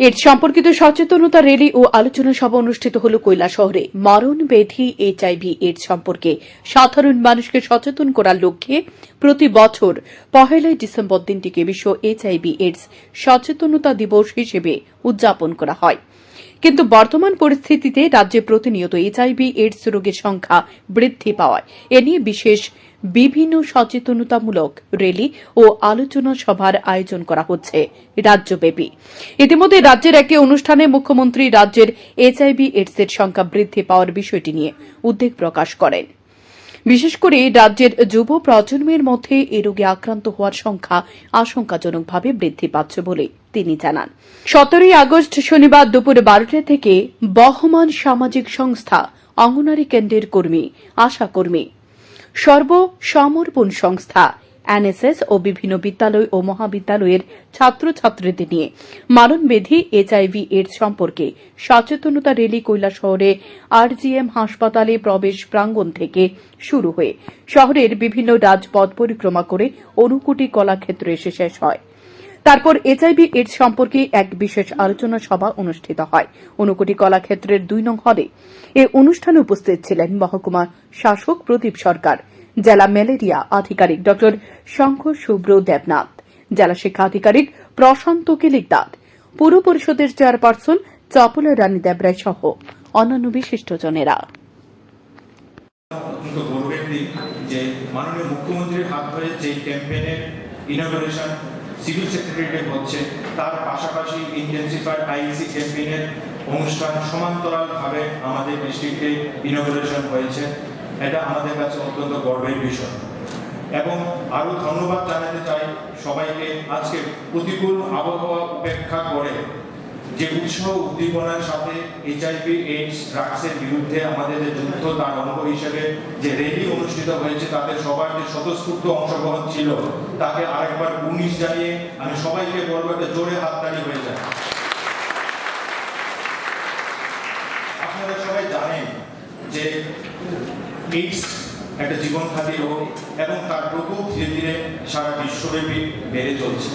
এর সম্পর্কিত সচেতনতা র্যালি ও আলোচনা সভা অনুষ্ঠিত হল কৈলাসহরে। মরণব্যাধি এইচআইভি এইডস সম্পর্কে সাধারণ মানুষকে সচেতন করার লক্ষ্যে প্রতি বছর 1 ডিসেম্বর দিনটিকে বিশ্ব এইচআইভি এইডস সচেতনতা দিবস হিসেবে উদযাপন করা হয়। কিন্তু বর্তমান পরিস্থিতিতে রাজ্যে প্রতিনিয়ত এইচআইভি এইডস রোগের সংখ্যা বৃদ্ধি পাওয়ায় এ নিয়ে বিশেষ বিভিন্ন সচেতনতামূলক র্যালি ও আলোচনা সভার আয়োজন করা হচ্ছে রাজ্যব্যাপী। ইতিমধ্যে রাজ্যের একটি অনুষ্ঠানে মুখ্যমন্ত্রী রাজ্যের এইচআইভি এইডস এর সংখ্যা বৃদ্ধি পাওয়ার বিষয়টি নিয়ে উদ্বেগ প্রকাশ করেন। বিশেষ করে রাজ্যের যুব প্রজন্মের মধ্যে এ রোগে আক্রান্ত হওয়ার সংখ্যা আশঙ্কাজনকভাবে বৃদ্ধি পাচ্ছে বলে তিনি জানান। 17 আগস্ট শনিবার দুপুর 12টা থেকে বহমান সামাজিক সংস্থা, অঙ্গনারী কেন্দ্রের কর্মী, আশাকর্মী, সর্বসমর্পণ সংস্থা, এনএসএস ও বিভিন্ন বিদ্যালয় ও মহাবিদ্যালয়ের ছাত্রছাত্রীদের নিয়ে মরণব্যাধি এইচআইভি এইডস সম্পর্কে সচেতনতা র্যালি কৈলাসহরে আরজিএম হাসপাতালে প্রবেশ প্রাঙ্গণ থেকে শুরু হয়ে শহরের বিভিন্ন রাজপথ পরিক্রমা করে অনুকুটি কলাক্ষেত্রে এসে শেষ হয়। তারপর এইচআইভি এইডস সম্পর্কে এক বিশেষ আলোচনা সভা অনুষ্ঠিত হয় অনুকুটি কলাক্ষেত্রের 2 নং হলে। এ অনুষ্ঠানে উপস্থিত ছিলেন মহকুমা শাসক প্রদীপ সরকার, জেলা ম্যালেরিয়া আধিকারিক ড শঙ্কর শুভ্র দেবনাথ, জেলা শিক্ষা আধিকারিক প্রশান্ত কিলিকদার, পুর পরিষদের চেয়ারপারসন চপলা রানী দেবরায় সহ অন্যান্য বিশিষ্টজনেরা। মাননীয় মুখ্যমন্ত্রীর হাত ধরে যে ক্যাম্পেইনের ইনগরেশন সিভিল সেক্রেটারিয়েটে হচ্ছে, তার পাশাপাশি ইন্টেন্সিফাইড আইইসি ক্যাম্পেইনের অনুষ্ঠান সমান্তরালভাবে আমাদের ডিস্ট্রিক্টে ইনগরেশন হয়েছে। এটা আমাদের কাছে অত্যন্ত গর্বের বিষয় এবং আরও ধন্যবাদ জানাতে চাই সবাইকে। আজকে প্রতিকূল আবহাওয়া উপেক্ষা করে যে উৎসাহ উদ্দীপনার সাথে এইচআইভি এইডস ড্রাগসের বিরুদ্ধে আমাদের যে যুদ্ধ, তার অঙ্গ হিসেবে যে র্যালি অনুষ্ঠিত হয়েছে, তাদের সবার যে স্বতঃস্ফূর্ত অংশগ্রহণ ছিল তাকে আরেকবার গুণিশ জানিয়ে আমি সবাইকে বলবো একটা জোরে হাততালি হয়ে যায়। আপনারা সবাই জানেন যে এইডস একটা জীবনঘাতী রোগ এবং তার প্রকোপ ধীরে ধীরে সারা বিশ্বব্যাপী বেড়ে চলছে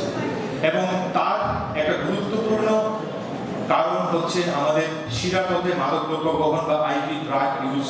এবং তার একটা গুরুত্বপূর্ণ কারণ হচ্ছে আমাদের শিরাপথে মাদকদ্রব্য গ্রহণ বা আইভি ড্রাগ ইউজ।